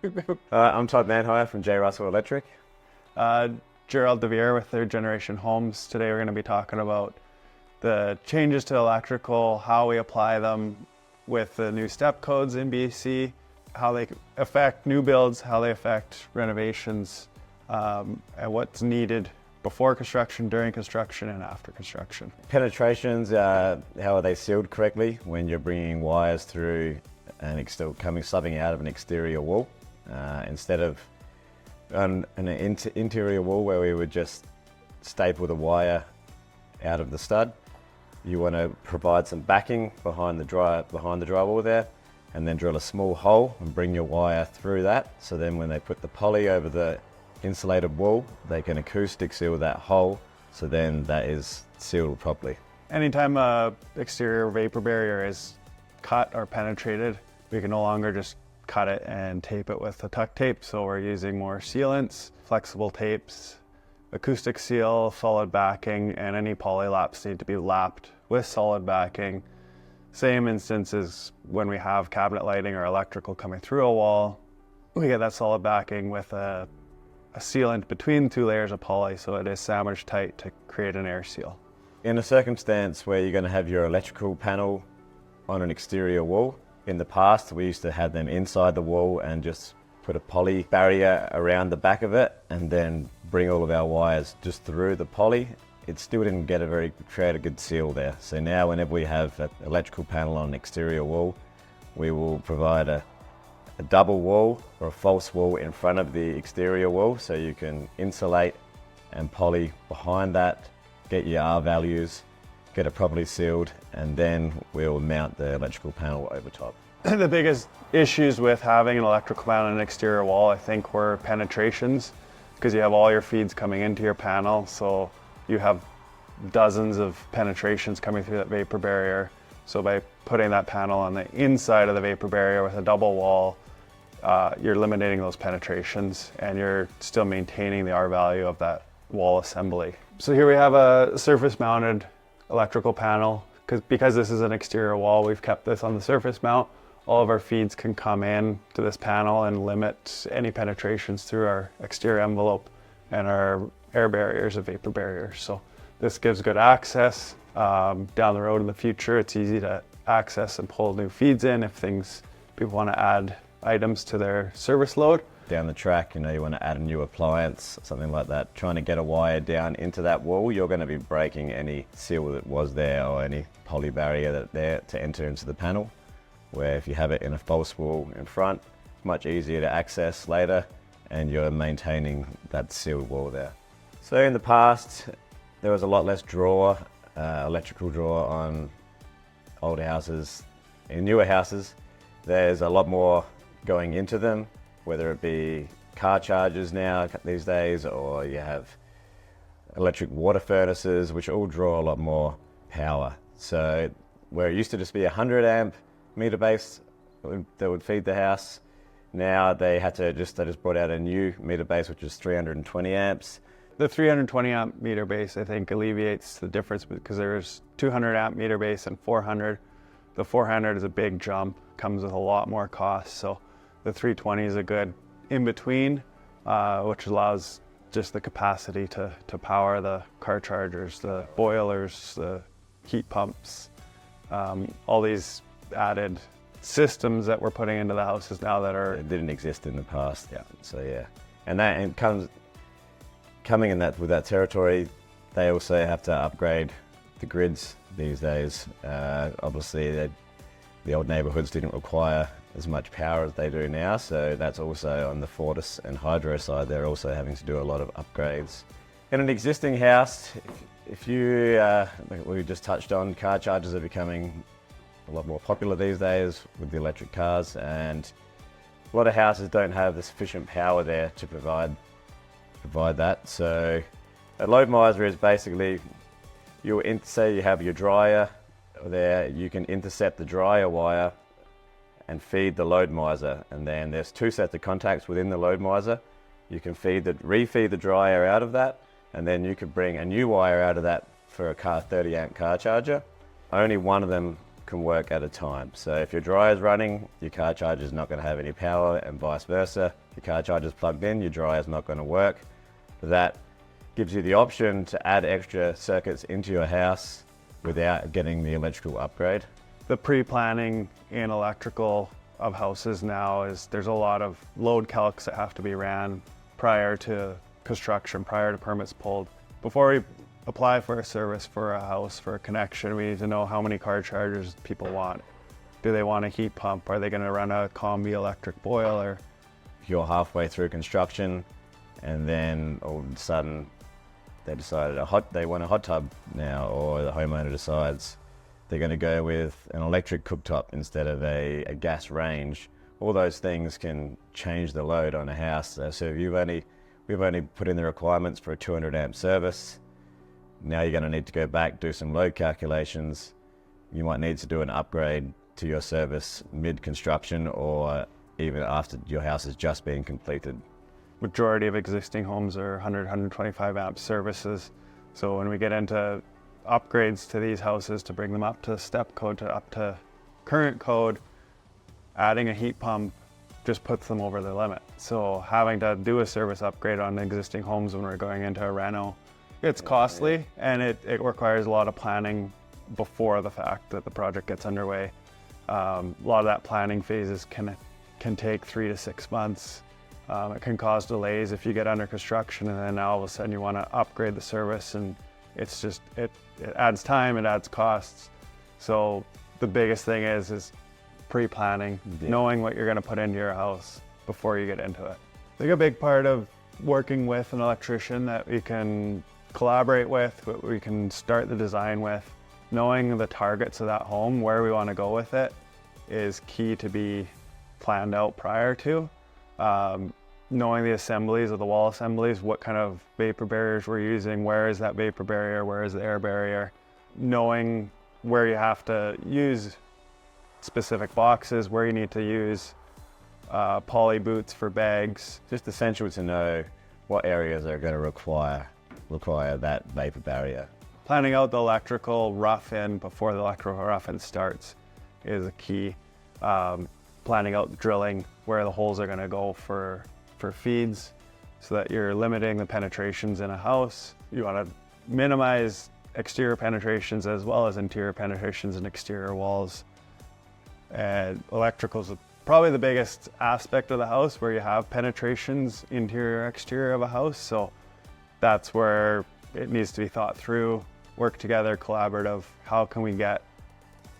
I'm Todd Manhire from J. Russell Electric. Gerald DeVere with Third Generation Homes. Today we're going to be talking about the changes to electrical, how we apply them with the new step codes in BC, how they affect new builds, how they affect renovations, and what's needed before construction, during construction, and after construction. Penetrations, how are they sealed correctly when you're bringing wires through and subbing out of an exterior wall? Instead of an interior wall where we would just staple the wire out of the stud, you want to provide some backing behind the drywall there, and then drill a small hole and bring your wire through that. So then when they put the poly over the insulated wall, they can acoustic seal that hole, so then that is sealed properly. Anytime a exterior vapor barrier is cut or penetrated, we can no longer just cut it and tape it with a tuck tape. So we're using more sealants, flexible tapes, acoustic seal, solid backing, and any poly laps need to be lapped with solid backing. Same instances when we have cabinet lighting or electrical coming through a wall, we get that solid backing with a sealant between two layers of poly, so it is sandwich tight to create an air seal. In a circumstance where you're going to have your electrical panel on an exterior wall, in the past we used to have them inside the wall and just put a poly barrier around the back of it and then bring all of our wires just through the poly. It still didn't create a good seal there. So now whenever we have an electrical panel on an exterior wall, we will provide a double wall or a false wall in front of the exterior wall, so you can insulate and poly behind that, get your R values, get it properly sealed, and then we'll mount the electrical panel over top. The biggest issues with having an electrical panel on an exterior wall, I think, were penetrations, because you have all your feeds coming into your panel, so you have dozens of penetrations coming through that vapor barrier. So by putting that panel on the inside of the vapor barrier with a double wall, you're eliminating those penetrations and you're still maintaining the R value of that wall assembly. So here we have a surface mounted electrical panel. Because this is an exterior wall, we've kept this on the surface mount. All of our feeds can come in to this panel and limit any penetrations through our exterior envelope and our air barriers and vapor barriers. So this gives good access. Down the road in the future, it's easy to access and pull new feeds in if people want to add items to their service load. Down the track, you want to add a new appliance, something like that, trying to get a wire down into that wall, you're going to be breaking any seal that was there or any poly barrier that's there to enter into the panel. Where if you have it in a false wall in front, it's much easier to access later and you're maintaining that sealed wall there. So in the past, there was a lot less electrical draw on old houses. In newer houses, there's a lot more going into them, whether it be car chargers now these days, or you have electric water furnaces, which all draw a lot more power. So where it used to just be 100 amp meter base that would feed the house, now they just brought out a new meter base, which is 320 amps. The 320 amp meter base, I think, alleviates the difference because there's 200 amp meter base and 400. The 400 is a big jump, comes with a lot more cost. So the 320 is a good in-between, which allows just the capacity to power the car chargers, the boilers, the heat pumps, all these added systems that we're putting into the houses now that didn't exist in the past. Yeah. So yeah, and coming in with that territory, they also have to upgrade the grids these days. Obviously, the old neighbourhoods didn't require as much power as they do now, so that's also on the Fortis and Hydro side. They're also having to do a lot of upgrades. In an existing house, we just touched on, car chargers are becoming a lot more popular these days with the electric cars, and a lot of houses don't have the sufficient power there to provide that. So a load miser is basically, say you have your dryer there, you can intercept the dryer wire and feed the load miser, and then there's two sets of contacts within the load miser. You can refeed the dryer out of that, and then you could bring a new wire out of that for a 30 amp car charger. Only one of them can work at a time. So if your dryer is running, your car charger is not going to have any power, and vice versa. If your car charger is plugged in, your dryer is not going to work. That gives you the option to add extra circuits into your house without getting the electrical upgrade. The pre-planning in electrical of houses now is there's a lot of load calcs that have to be ran prior to construction, prior to permits pulled. Before we apply for a service for a house, for a connection, we need to know how many car chargers people want. Do they want a heat pump? Are they going to run a combi electric boiler? If you're halfway through construction and then all of a sudden they decided they want a hot tub now, or the homeowner decides they're going to go with an electric cooktop instead of a gas range, all those things can change the load on a house. So we've only put in the requirements for a 200 amp service. Now you're going to need to go back, do some load calculations. You might need to do an upgrade to your service mid-construction or even after your house has just been completed. Majority of existing homes are 100, 125 amp services. So when we get into upgrades to these houses to bring them up to step code, to up to current code, adding a heat pump just puts them over the limit. So having to do a service upgrade on existing homes when we're going into a reno, it's costly and it requires a lot of planning before the fact that the project gets underway. A lot of that planning phases can take 3 to 6 months. It can cause delays if you get under construction and then now all of a sudden you want to upgrade the service, and it's just, it adds time, it adds costs. So the biggest thing is pre-planning, knowing what you're going to put into your house before you get into it. I think a big part of working with an electrician that we can collaborate with, what we can start the design with, knowing the targets of that home, where we want to go with it, is key to be planned out prior to. Knowing the assemblies of the wall assemblies, what kind of vapor barriers we're using, where is that vapor barrier, where is the air barrier, knowing where you have to use specific boxes, where you need to use poly boots for bags. Just essential to know what areas are going to require that vapor barrier. Planning out the electrical rough-in before the electrical rough-in starts is a key. Planning out drilling, where the holes are going to go for feeds, so that you're limiting the penetrations in a house. You want to minimize exterior penetrations as well as interior penetrations in exterior walls. And electrical is probably the biggest aspect of the house where you have penetrations interior, exterior of a house. So that's where it needs to be thought through, work together, collaborative. How can we get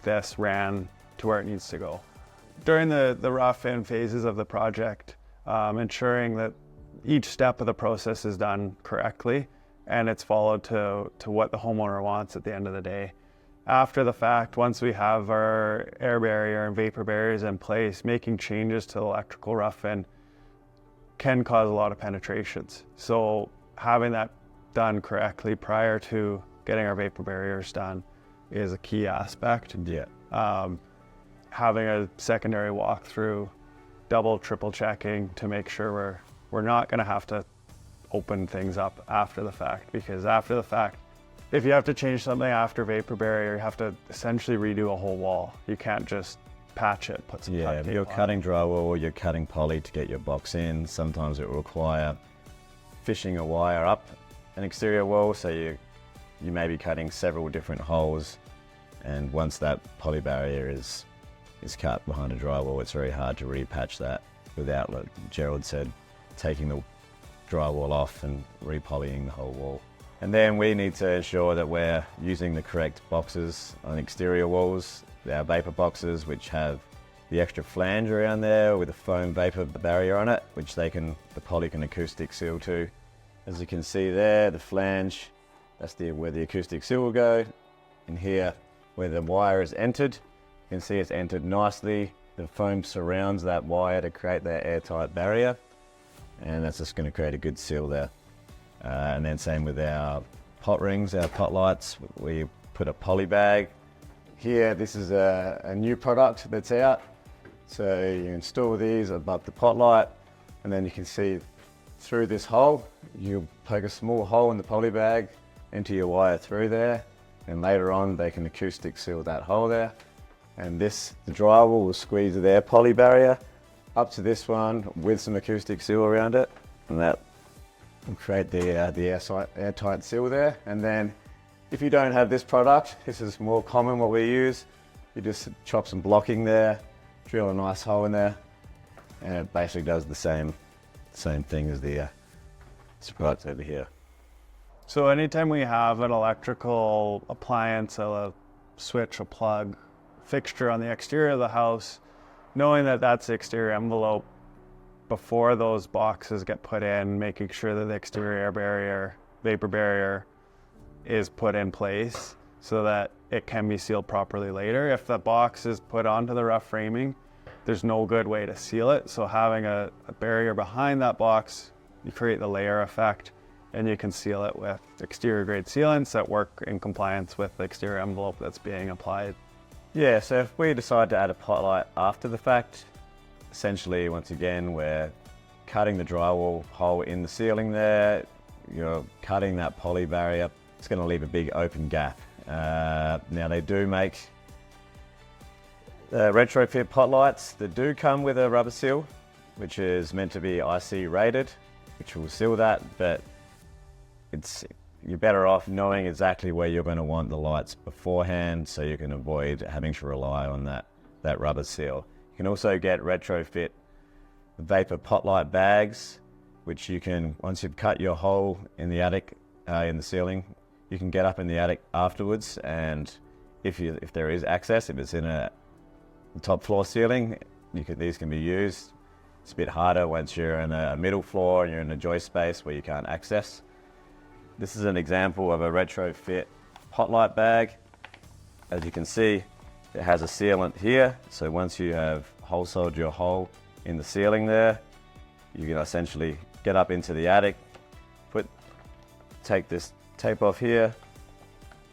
this ran to where it needs to go? During the rough-in phases of the project, ensuring that each step of the process is done correctly and it's followed to what the homeowner wants at the end of the day. After the fact, once we have our air barrier and vapor barriers in place, making changes to the electrical rough-in can cause a lot of penetrations. So having that done correctly prior to getting our vapor barriers done is a key aspect. Yeah. Having a secondary walkthrough, double, triple checking to make sure we're not going to have to open things up after the fact, because after the fact, if you have to change something after vapor barrier, you have to essentially redo a whole wall. You can't just patch it, put some Yeah, cut if tape you're on. cutting drywall or you're cutting poly to get your box in, sometimes it will require fishing a wire up an exterior wall, so you may be cutting several different holes, and once that poly barrier is cut behind a drywall, it's very hard to repatch that without, like Gerald said, taking the drywall off and repolying the whole wall. And then we need to ensure that we're using the correct boxes on exterior walls, our vapor boxes, which have the extra flange around there with a foam vapor barrier on it, which the poly can acoustic seal to. As you can see there, the flange, that's where the acoustic seal will go. And here, where the wire is entered, you can see it's entered nicely. The foam surrounds that wire to create that airtight barrier, and that's just going to create a good seal there. And then same with our pot rings, our pot lights, we put a poly bag. Here, this is a new product that's out. So you install these above the pot light, and then you can see through this hole, you poke a small hole in the poly bag, enter your wire through there, and later on they can acoustic seal that hole there. And the drywall will squeeze the air poly barrier up to this one with some acoustic seal around it, and that will create the airtight seal there. And then if you don't have this product, this is more common what we use, you just chop some blocking there, drill a nice hole in there, and it basically does the same thing as the products over here. So anytime we have an electrical appliance, a switch, a plug, fixture on the exterior of the house, knowing that that's the exterior envelope, before those boxes get put in, making sure that the exterior air barrier, vapor barrier is put in place so that it can be sealed properly later. If the box is put onto the rough framing, there's no good way to seal it. So having a barrier behind that box, you create the layer effect, and you can seal it with exterior grade sealants that work in compliance with the exterior envelope that's being applied. Yeah, so if we decide to add a pot light after the fact, essentially, once again, we're cutting the drywall hole in the ceiling there, you're cutting that poly barrier, it's going to leave a big open gap. Now they do make retrofit pot lights that do come with a rubber seal, which is meant to be IC rated, which will seal that, but you're better off knowing exactly where you're going to want the lights beforehand, so you can avoid having to rely on that rubber seal. You can also get retrofit vapor pot light bags, which you can, once you've cut your hole in the attic, in the ceiling, you can get up in the attic afterwards, and if there is access, if it's in a top floor ceiling, these can be used. It's a bit harder once you're in a middle floor and you're in a joist space where you can't access. This is an example of a retrofit pot light bag. As you can see, it has a sealant here. So once you have hole soldered your hole in the ceiling there, you can essentially get up into the attic, take this tape off here,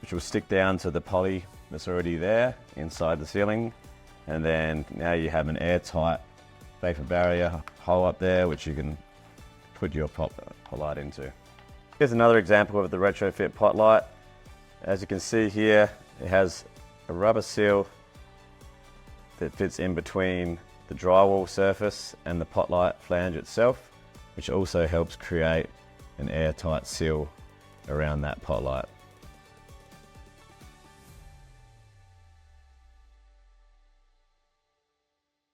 which will stick down to the poly that's already there inside the ceiling. And then now you have an airtight vapor barrier hole up there, which you can put your pot light into. Here's another example of the retrofit pot light. As you can see here, it has a rubber seal that fits in between the drywall surface and the pot light flange itself, which also helps create an airtight seal around that pot light.